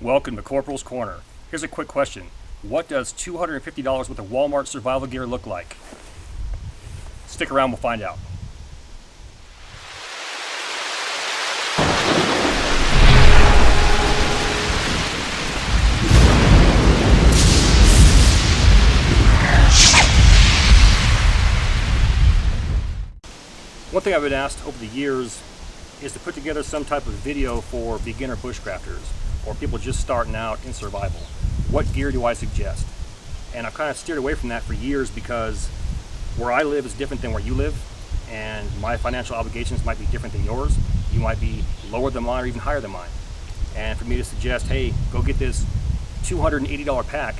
Welcome to Corporals Corner. Here's a quick question. What does $250 worth of Walmart survival gear look like? Stick around, we'll find out. One thing I've been asked over the years is to put together some type of video for beginner bushcrafters or people just starting out in survival. What gear do I suggest? And I've kind of steered away from that for years because where I live is different than where you live, and my financial obligations might be different than yours. You might be lower than mine or even higher than mine. And for me to suggest, hey, go get this $280 pack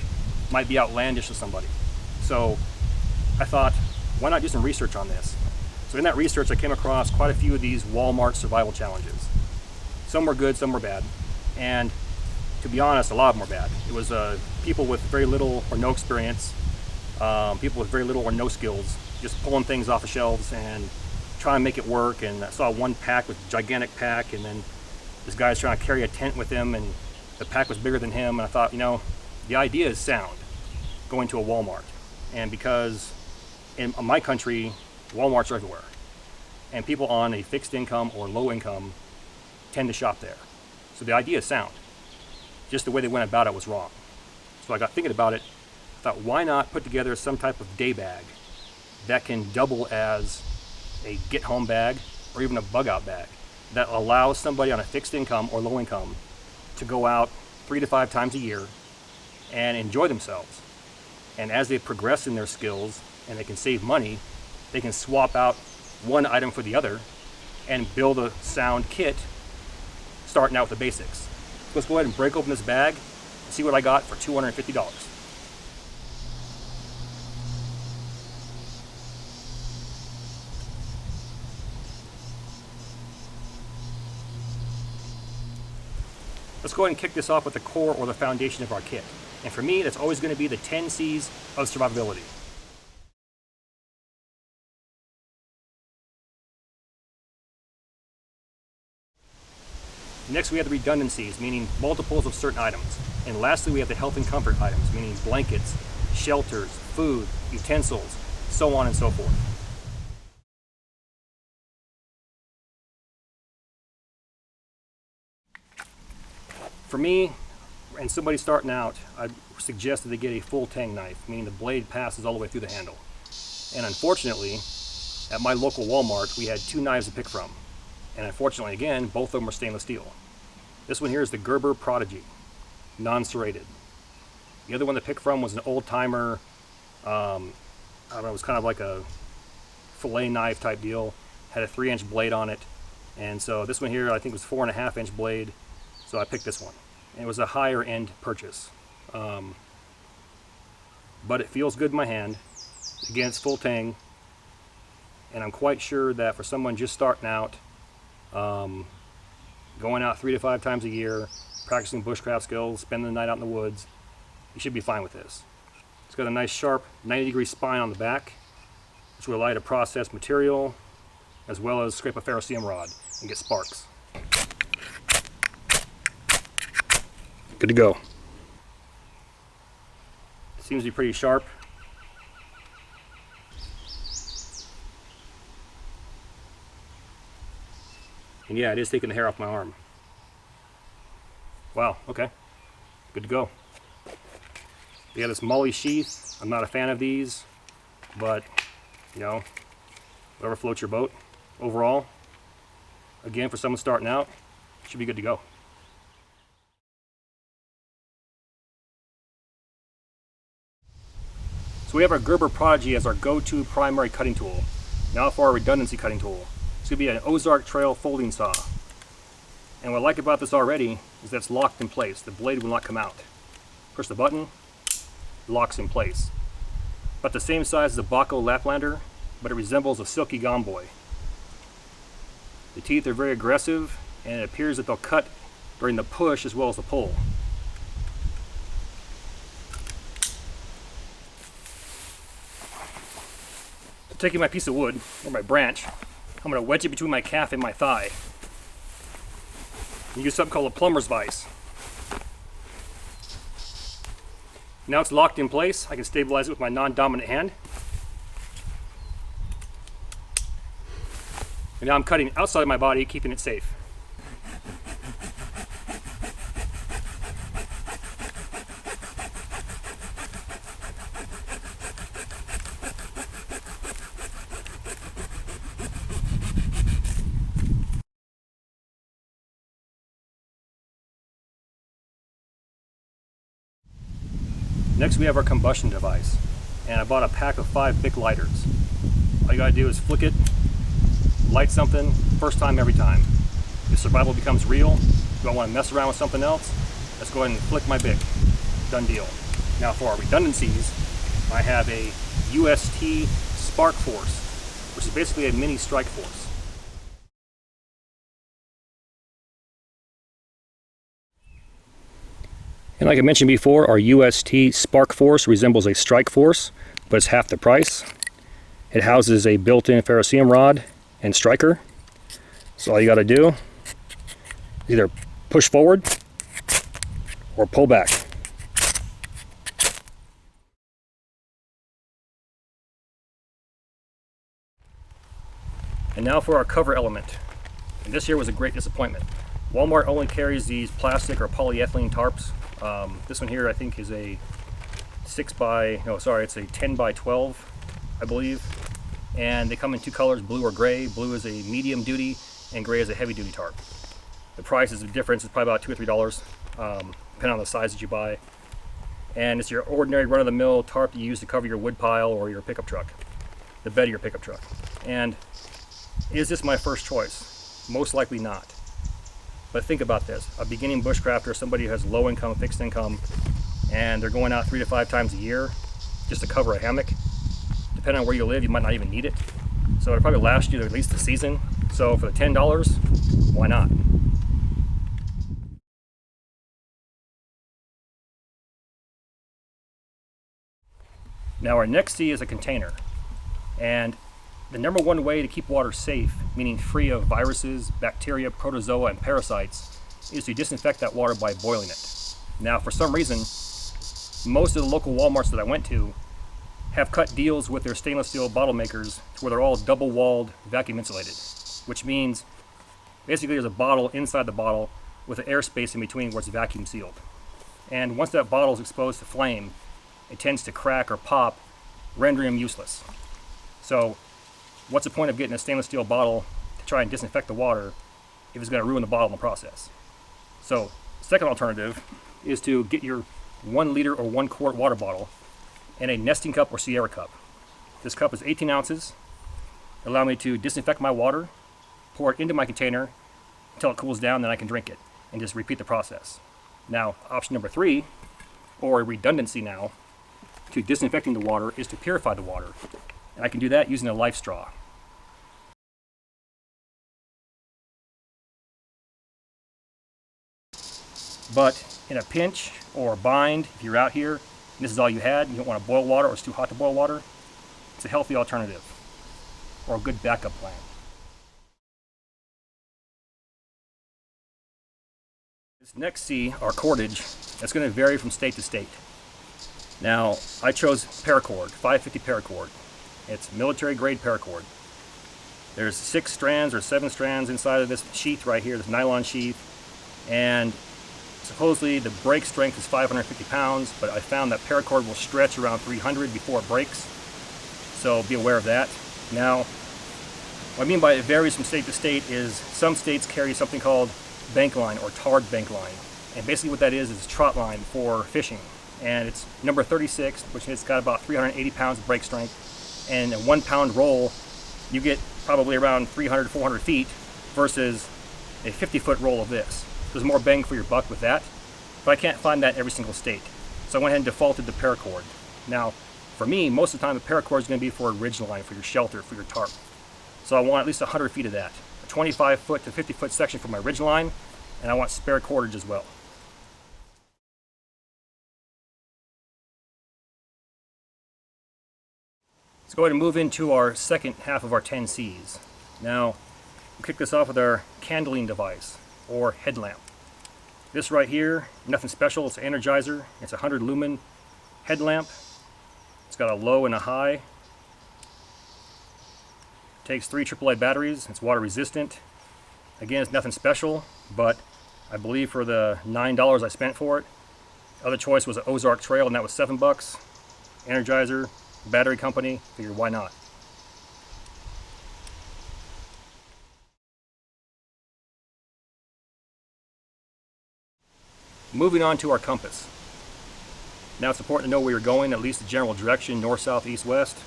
might be outlandish to somebody. So I thought, why not do some research on this? So in that research, I came across quite a few of these Walmart survival challenges. Some were good, some were bad. And to be honest, a lot of them were bad. It was people with very little or no experience, people with very little or no skills, just pulling things off the shelves and trying to make it work. And I saw one pack with a gigantic pack, and then this guy's trying to carry a tent with him, and the pack was bigger than him. And I thought, you know, the idea is sound, going to a Walmart. And because in my country, Walmarts are everywhere, and people on a fixed income or low income tend to shop there. So the idea is sound. Just the way they went about it was wrong. So I got thinking about it. I thought, why not put together some type of day bag that can double as a get home bag or even a bug out bag that allows somebody on a fixed income or low income to go out 3 to 5 times a year and enjoy themselves. And as they progress in their skills and they can save money, they can swap out one item for the other and build a sound kit starting out with the basics. So let's go ahead and break open this bag and see what I got for $250. Let's go ahead and kick this off with the core or the foundation of our kit. And for me, that's always going to be the 10 C's of survivability. Next, we have the redundancies, meaning multiples of certain items. And lastly, we have the health and comfort items, meaning blankets, shelters, food, utensils, so on and so forth. For me, and somebody starting out, I suggest that they get a full tang knife, meaning the blade passes all the way through the handle. And unfortunately, at my local Walmart, we had 2 knives to pick from. And unfortunately, again, both of them are stainless steel. This one here is the Gerber Prodigy, non-serrated. The other one to pick from was an old-timer, I don't know, it was kind of like a fillet knife type deal. Had a 3-inch blade on it. And so this one here, I think was 4.5-inch blade. So I picked this one. And it was a higher end purchase. But it feels good in my hand. Again, it's full tang. And I'm quite sure that for someone just starting out, going out 3 to 5 times a year, practicing bushcraft skills, spending the night out in the woods, you should be fine with this. It's got a nice sharp 90-degree spine on the back, which will allow you to process material as well as scrape a ferrocerium rod and get sparks. Good to go. Seems to be pretty sharp. And yeah, it is taking the hair off my arm. Wow, okay. Good to go. We have this Molly sheath. I'm not a fan of these, but, you know, whatever floats your boat. Overall, again, for someone starting out, should be good to go. So we have our Gerber Prodigy as our go-to primary cutting tool. Now for our redundancy cutting tool. It's going to be an Ozark Trail folding saw. And what I like about this already is that it's locked in place. The blade will not come out. Push the button, locks in place. About the same size as a Baco Laplander, but it resembles a silky gomboy. The teeth are very aggressive, and it appears that they'll cut during the push as well as the pull. So taking my piece of wood, or my branch, I'm going to wedge it between my calf and my thigh. And use something called a plumber's vise. Now it's locked in place. I can stabilize it with my non-dominant hand. And now I'm cutting outside of my body, keeping it safe. Next we have our combustion device, and I bought a pack of 5 Bic lighters. All you gotta do is flick it, light something, first time every time. If survival becomes real, you don't want to mess around with something else, let's go ahead and flick my Bic. Done deal. Now for our redundancies, I have a UST Spark Force, which is basically a mini strike force. And like I mentioned before, our UST Spark Force resembles a strike force, but it's half the price. It houses a built-in ferrocerium rod and striker. So all you gotta do is either push forward or pull back. And now for our cover element. And this here was a great disappointment. Walmart only carries these plastic or polyethylene tarps. This one here I think is a 10 by 12, I believe. And they come in 2 colors, blue or gray. Blue is a medium duty and gray is a heavy duty tarp. The price is the difference, it's probably about $2 or $3, depending on the size that you buy. And it's your ordinary run-of-the-mill tarp you use to cover your wood pile or your pickup truck, the bed of your pickup truck. And is this my first choice? Most likely not. But think about this, a beginning bushcrafter, somebody who has low income, fixed income, and they're going out 3 to 5 times a year just to cover a hammock. Depending on where you live, you might not even need it. So it'll probably last you at least the season. So for the $10, why not? Now our next C is a container. And the number one way to keep water safe, meaning free of viruses, bacteria, protozoa, and parasites, is to disinfect that water by boiling it. Now, for some reason, most of the local Walmarts that I went to have cut deals with their stainless steel bottle makers to where they're all double-walled, vacuum insulated, which means basically there's a bottle inside the bottle with an air space in between where it's vacuum sealed. And once that bottle is exposed to flame, it tends to crack or pop, rendering them useless. So what's the point of getting a stainless steel bottle to try and disinfect the water if it's going to ruin the bottle in the process? So, second alternative is to get your 1 liter or 1 quart water bottle and a nesting cup or Sierra cup. This cup is 18 ounces. Allow me to disinfect my water, pour it into my container until it cools down, then I can drink it, and just repeat the process. Now, option number 3, or redundancy now, to disinfecting the water is to purify the water. And I can do that using a life straw. But in a pinch or a bind, if you're out here and this is all you had, you don't want to boil water or it's too hot to boil water, it's a healthy alternative or a good backup plan. This next C, our cordage, that's going to vary from state to state. Now, I chose paracord, 550 paracord. It's military grade paracord. There's 6 strands or 7 strands inside of this sheath right here, this nylon sheath, and supposedly the break strength is 550 pounds, but I found that paracord will stretch around 300 before it breaks, so be aware of that. Now, what I mean by it varies from state to state is some states carry something called bank line or tarred bank line, and basically what that is trot line for fishing, and it's number 36, which has got about 380 pounds of break strength, and a 1 pound roll you get probably around 300 to 400 feet versus a 50-foot roll of this. There's more bang for your buck with that, but I can't find that in every single state. So I went ahead and defaulted to paracord. Now, for me, most of the time the paracord is going to be for a ridge line, for your shelter, for your tarp. So I want at least 100 feet of that. A 25-foot to 50-foot section for my ridge line, and I want spare cordage as well. Let's go ahead and move into our second half of our 10 Cs. Now, we'll kick this off with our candling device, or headlamp. This right here, nothing special, it's an Energizer. It's a 100 lumen headlamp. It's got a low and a high. Takes 3 AAA batteries. It's water resistant. Again, it's nothing special, but I believe for the $9 I spent for it, other choice was an Ozark Trail, and that was $7. Energizer, battery company, figured why not. Moving on to our compass. Now it's important to know where you're going, at least the general direction, north, south, east, west.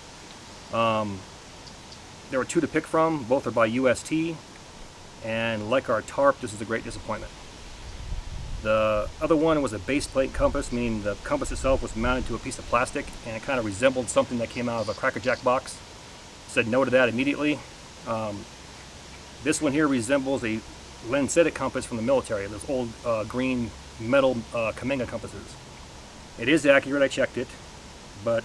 There were 2 to pick from, both are by UST, and like our tarp, this is a great disappointment. The other one was a base plate compass, meaning the compass itself was mounted to a piece of plastic, and it kind of resembled something that came out of a Cracker Jack box. Said no to that immediately. This one here resembles a lensetic compass from the military, those old green metal Kamenga compasses. It is accurate, I checked it, but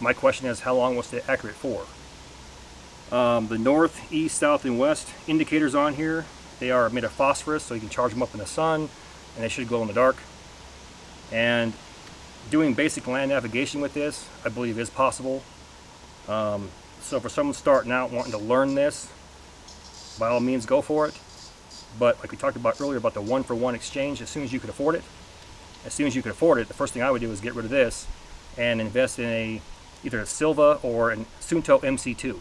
my question is, how long was it accurate for? The north, east, south, and west indicators on here, they are made of phosphorus, so you can charge them up in the sun, and they should glow in the dark. And doing basic land navigation with this, I believe, is possible. So for someone starting out wanting to learn this, by all means go for it. But like we talked about earlier about the 1-for-1 exchange, as soon as you could afford it, the first thing I would do is get rid of this and invest in either a Silva or a Sunto MC2.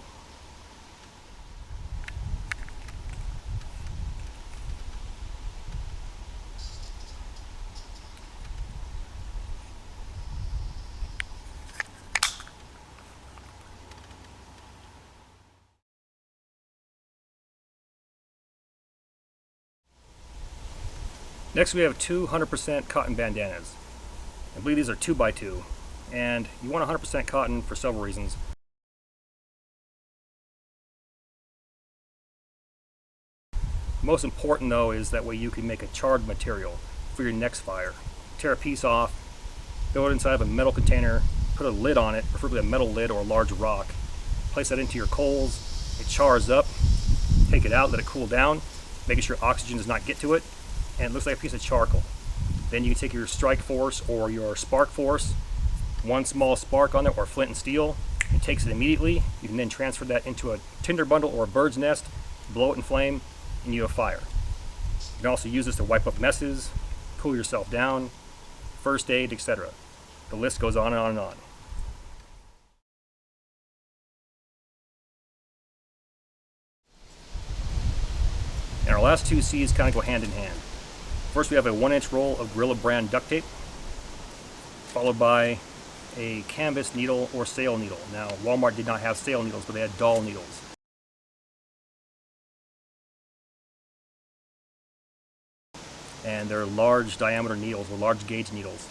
Next we have 2 100% cotton bandanas. I believe these are 2x2, and you want 100% cotton for several reasons. Most important though is that way you can make a charred material for your next fire. Tear a piece off, throw it inside of a metal container, put a lid on it, preferably a metal lid or a large rock. Place that into your coals, it chars up, take it out, let it cool down, making sure oxygen does not get to it, and it looks like a piece of charcoal. Then you can take your strike force or your spark force, one small spark on it or flint and steel, it takes it immediately. You can then transfer that into a tinder bundle or a bird's nest, blow it in flame, and you have fire. You can also use this to wipe up messes, cool yourself down, first aid, etc. The list goes on and on and on. And our last 2 C's kind of go hand in hand. First we have a 1-inch roll of Gorilla brand duct tape, followed by a canvas needle or sail needle. Now Walmart did not have sail needles, but they had doll needles. And they're large diameter needles or large gauge needles.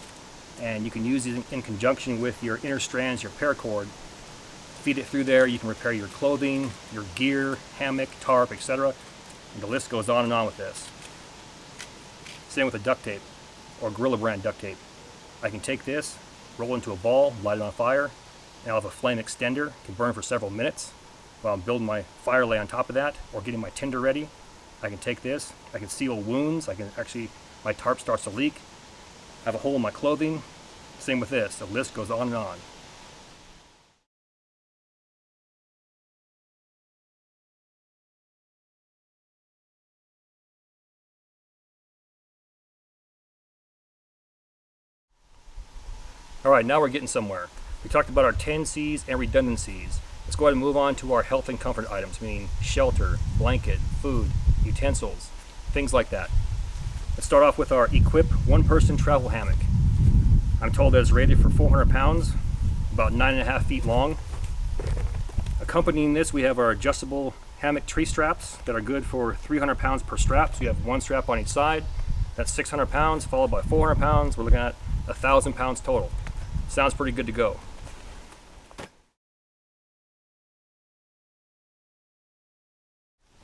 And you can use these in conjunction with your inner strands, your paracord. Feed it through there, you can repair your clothing, your gear, hammock, tarp, etc. And the list goes on and on with this. Same with the duct tape, or Gorilla brand duct tape. I can take this, roll into a ball, light it on fire, and I'll have a flame extender, can burn for several minutes while I'm building my fire lay on top of that, or getting my tinder ready. I can take this, I can seal wounds, my tarp starts to leak, I have a hole in my clothing. Same with this, the list goes on and on. Alright, now we're getting somewhere. We talked about our 10 C's and redundancies. Let's go ahead and move on to our health and comfort items, meaning shelter, blanket, food, utensils, things like that. Let's start off with our Equip 1-person travel hammock. I'm told that it's rated for 400 pounds, about 9.5 feet long. Accompanying this, we have our adjustable hammock tree straps that are good for 300 pounds per strap. So you have 1 strap on each side. That's 600 pounds, followed by 400 pounds. We're looking at 1,000 pounds total. Sounds pretty good to go.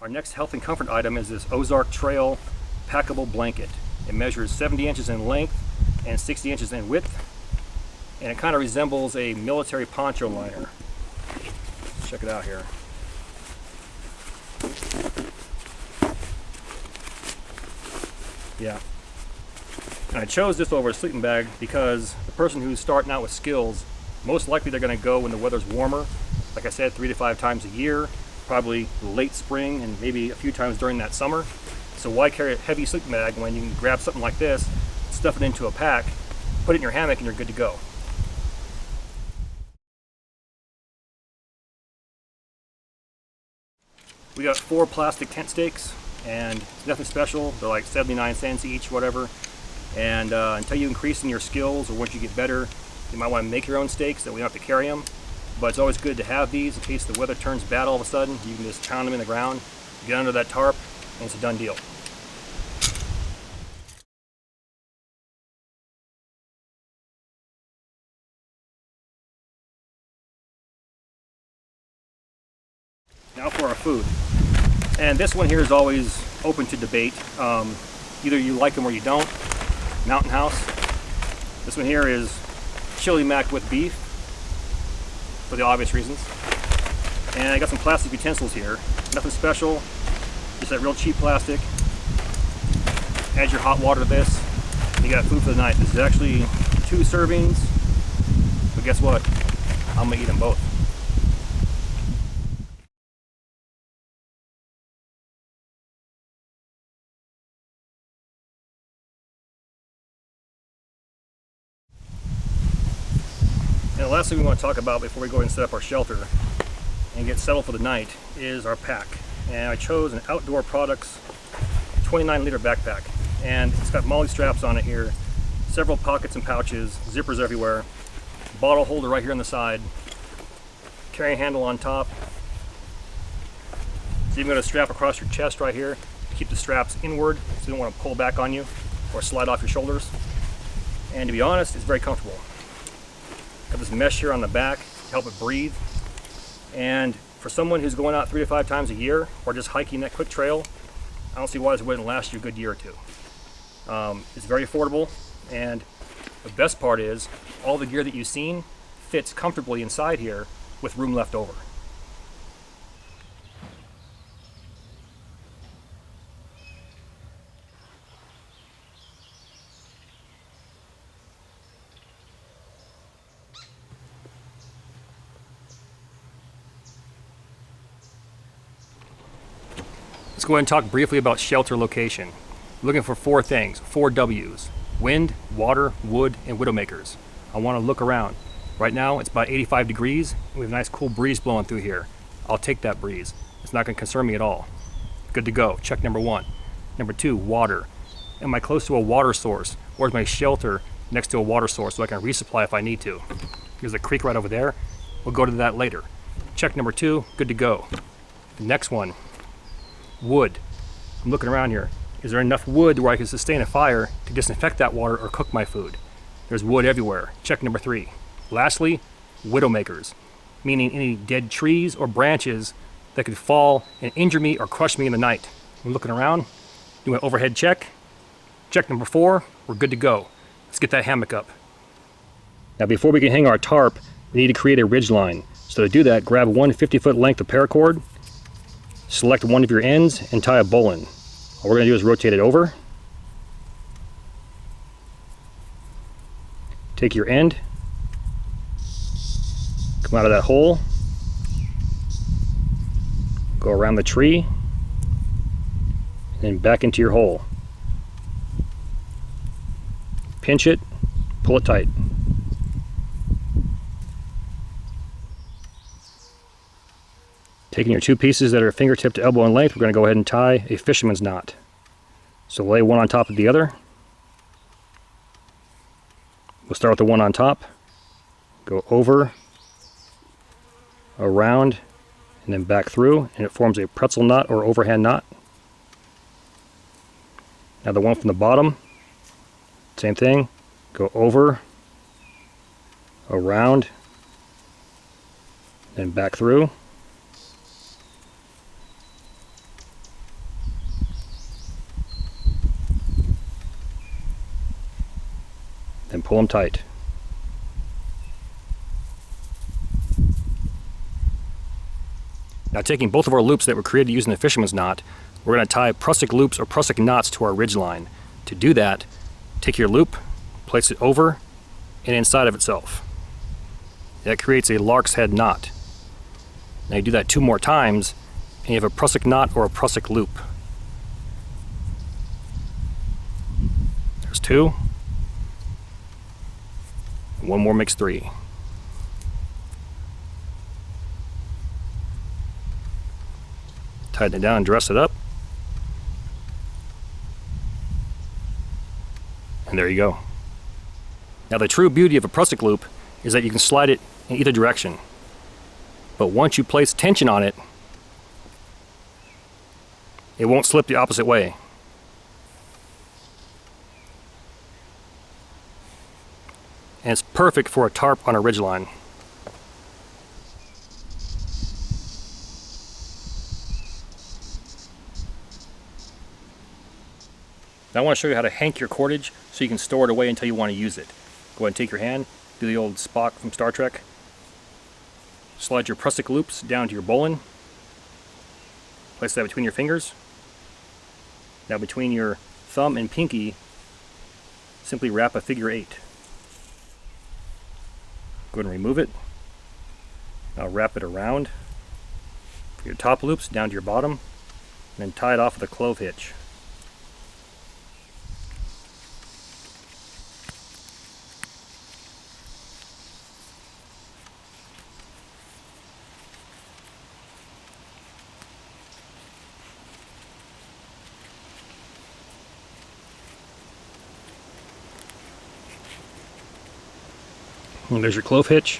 Our next health and comfort item is this Ozark Trail packable blanket. It measures 70 inches in length and 60 inches in width, and it kind of resembles a military poncho liner. Check it out here. Yeah. And I chose this over a sleeping bag because the person who's starting out with skills, most likely they're going to go when the weather's warmer. Like I said, 3 to 5 times a year, probably late spring and maybe a few times during that summer. So why carry a heavy sleeping bag when you can grab something like this, stuff it into a pack, put it in your hammock, and you're good to go. We got 4 plastic tent stakes, and it's nothing special. They're like 79 cents each, whatever. And until you increase in your skills, or once you get better, you might want to make your own stakes that we don't have to carry them. But it's always good to have these in case the weather turns bad all of a sudden. You can just pound them in the ground, get under that tarp, and it's a done deal. Now for our food. And this one here is always open to debate. Either you like them or you don't. Mountain House. This one here is chili mac with beef, for the obvious reasons. And I got some plastic utensils here. Nothing special, just that real cheap plastic. Add your hot water to this, and you got food for the night. This is actually 2 servings, but guess what? I'm gonna eat them both. And the last thing we want to talk about before we go ahead and set up our shelter and get settled for the night is our pack. And I chose an Outdoor Products 29-liter backpack. And it's got MOLLE straps on it here, several pockets and pouches, zippers everywhere, bottle holder right here on the side, carrying handle on top. So you've got a strap across your chest right here to keep the straps inward so you don't want to pull back on you or slide off your shoulders. And to be honest, it's very comfortable. Got this mesh here on the back to help it breathe. And for someone who's going out 3 to 5 times a year or just hiking that quick trail, I don't see why this wouldn't last you a good year or two. It's very affordable, and the best part is all the gear that you've seen fits comfortably inside here with room left over. Let's go ahead and talk briefly about shelter location. We're looking for 4 things, 4 W's: wind, water, wood, and widowmakers. I want to look around. Right now it's about 85 degrees. We have a nice cool breeze blowing through here. I'll take that breeze. It's not going to concern me at all. Good to go. Check number 1. Number 2, water. Am I close to a water source? Or is my shelter next to a water source so I can resupply if I need to? There's a creek right over there. We'll go to that later. Check number 2, good to go. The next one, wood. I'm looking around here. Is there enough wood where I can sustain a fire to disinfect that water or cook my food? There's wood everywhere. Check number 3. Lastly, widowmakers, meaning any dead trees or branches that could fall and injure me or crush me in the night. I'm looking around, do an overhead check. Check number 4, we're good to go. Let's get that hammock up. Now before we can hang our tarp, we need to create a ridge line. So to do that, grab one 50-foot length of paracord, select one of your ends, and tie a bowl in. All we're going to do is rotate it over. Take your end, come out of that hole, go around the tree, and then back into your hole. Pinch it, pull it tight. Taking your 2 pieces that are fingertip to elbow in length, we're going to go ahead and tie a fisherman's knot. So lay one on top of the other. We'll start with the one on top, go over, around, and then back through, and it forms a pretzel knot or overhand knot. Now the one from the bottom, same thing, go over, around, then back through. Then pull them tight. Now taking both of our loops that were created using the fisherman's knot, we're going to tie prusik loops or prusik knots to our ridge line. To do that, Take your loop, place it over and inside of itself. That creates a lark's head knot. Now you do that 2 more times and you have a prusik knot or a prusik loop. There's 2. 1 more makes 3. Tighten it down and dress it up. And there you go. Now the true beauty of a prusik loop is that you can slide it in either direction. But once you place tension on it, it won't slip the opposite way. And it's perfect for a tarp on a ridgeline. Now I want to show you how to hank your cordage so you can store it away until you want to use it. Go ahead and take your hand, do the old Spock from Star Trek. Slide your prusik loops down to your bowline. Place that between your fingers. Now between your thumb and pinky, simply wrap a figure 8. Go ahead and remove it. Now wrap it around for your top loops down to your bottom, and then tie it off with a clove hitch. And there's your clove hitch.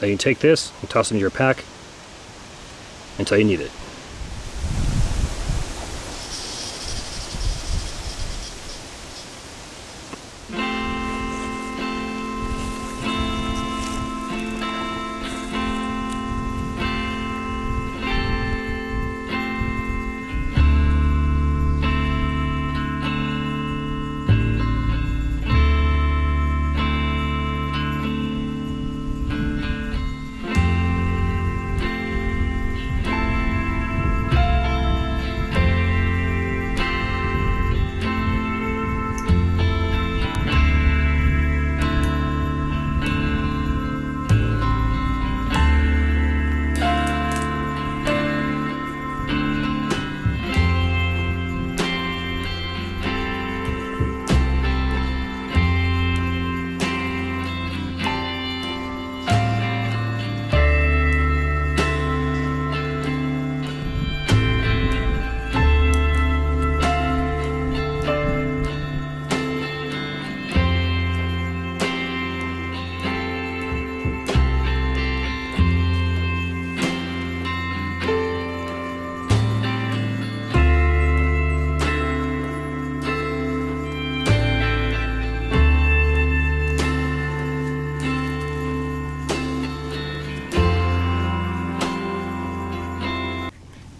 Now you can take this and toss it into your pack until you need it.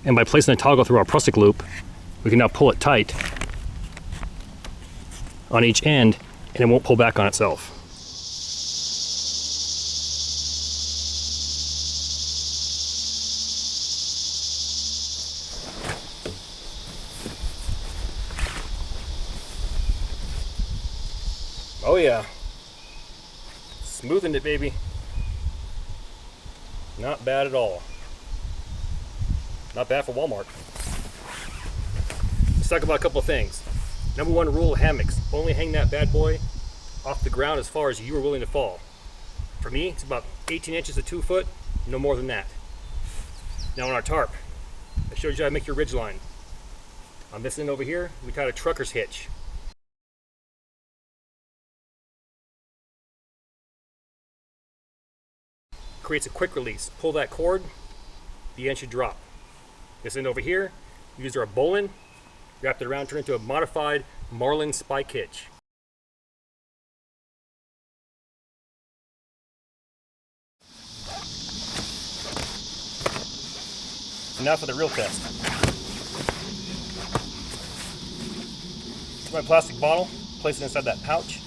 And by placing a toggle through our prusik loop, we can now pull it tight on each end and it won't pull back on itself. Oh yeah, smoothened it, baby. Not bad at all. Not bad for Walmart. Let's talk about a couple of things. Number 1 rule of hammocks: only hang that bad boy off the ground as far as you are willing to fall. For me, it's about 18 inches to 2 foot, no more than that. Now on our tarp, I showed you how to make your ridge line. On this end over here, we tied a trucker's hitch. Creates a quick release. Pull that cord, the end should drop. This end over here, we used our bowline, wrapped it around, turned it into a modified marlin spike hitch. And now for the real test. Take my plastic bottle, place it inside that pouch.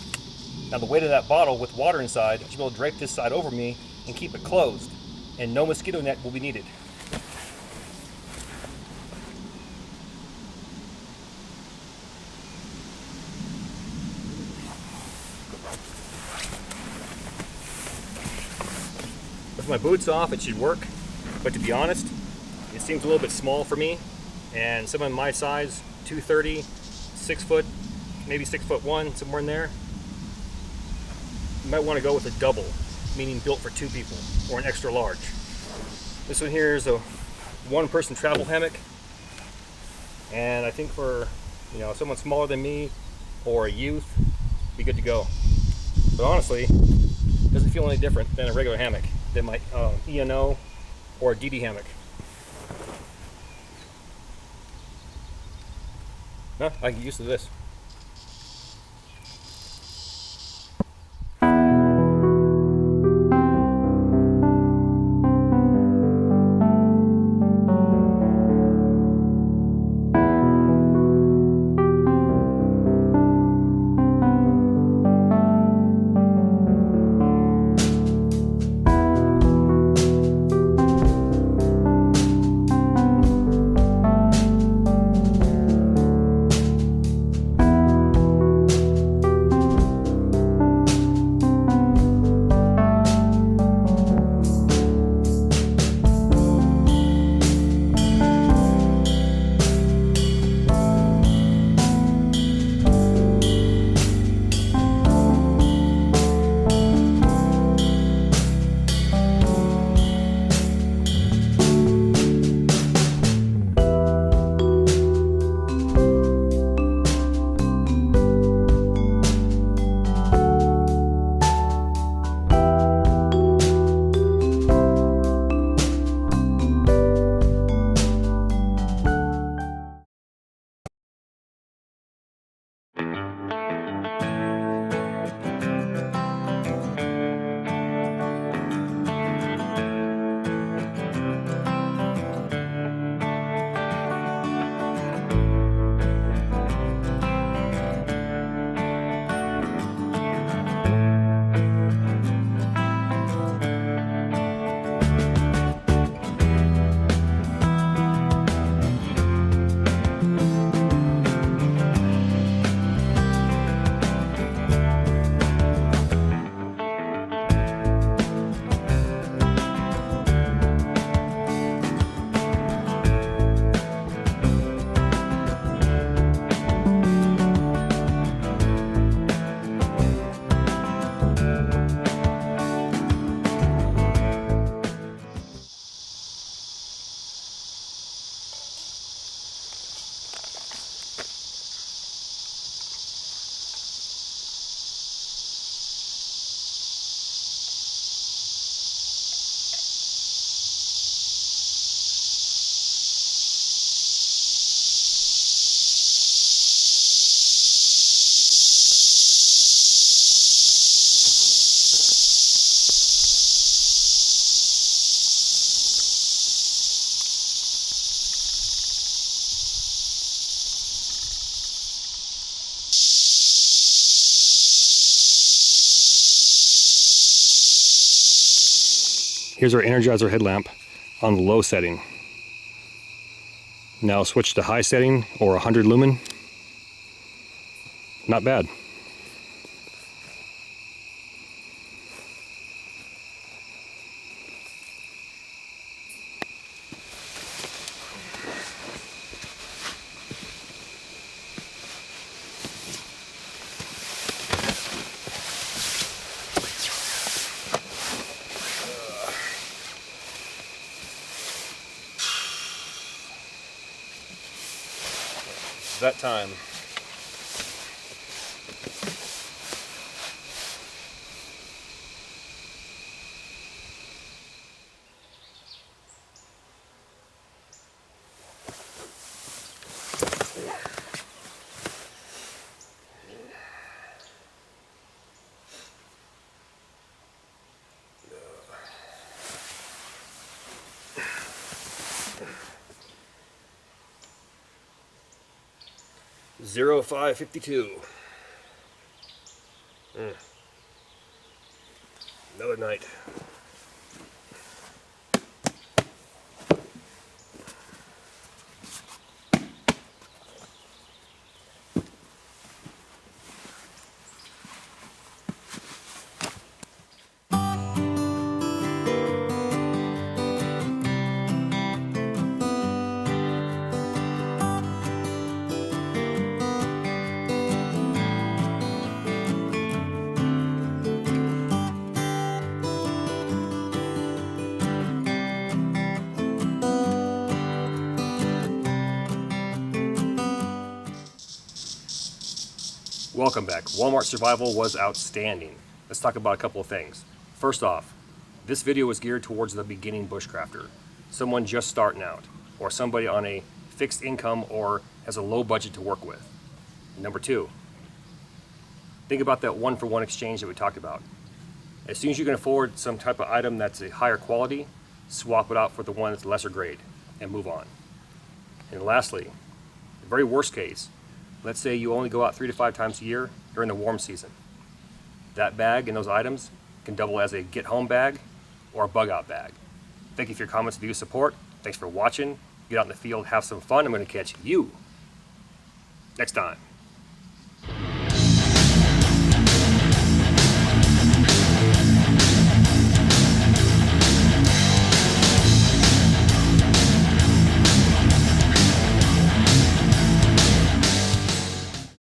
Now the weight of that bottle with water inside, I should be able to drape this side over me and keep it closed, and no mosquito net will be needed. my boots off, it should work. But to be honest, it seems a little bit small for me. And someone my size, 230, 6 foot, maybe 6'1", somewhere in there, you might want to go with a double, meaning built for 2 people, or an extra large. This one here is a 1-person travel hammock. And I think for, you know, someone smaller than me or a youth, be good to go. But honestly, it doesn't feel any different than a regular hammock, than my ENO or a DD hammock. No, I can get used to this. Here's our Energizer headlamp on the low setting. Now switch to high setting or 100 lumen. Not bad. That time. Zero 552. Another night. Welcome back. Walmart survival was outstanding. Let's talk about a couple of things. First off, this video was geared towards the beginning bushcrafter, someone just starting out, or somebody on a fixed income or has a low budget to work with. Number two, think about that one-for-one exchange that we talked about. As soon as you can afford some type of item that's a higher quality, swap it out for the one that's lesser grade and move on. And lastly, the very worst case, let's say you only go out 3 to 5 times a year during the warm season. That bag and those items can double as a get home bag or a bug out bag. Thank you for your comments and view support. Thanks for watching. Get out in the field, have some fun. I'm going to catch you next time.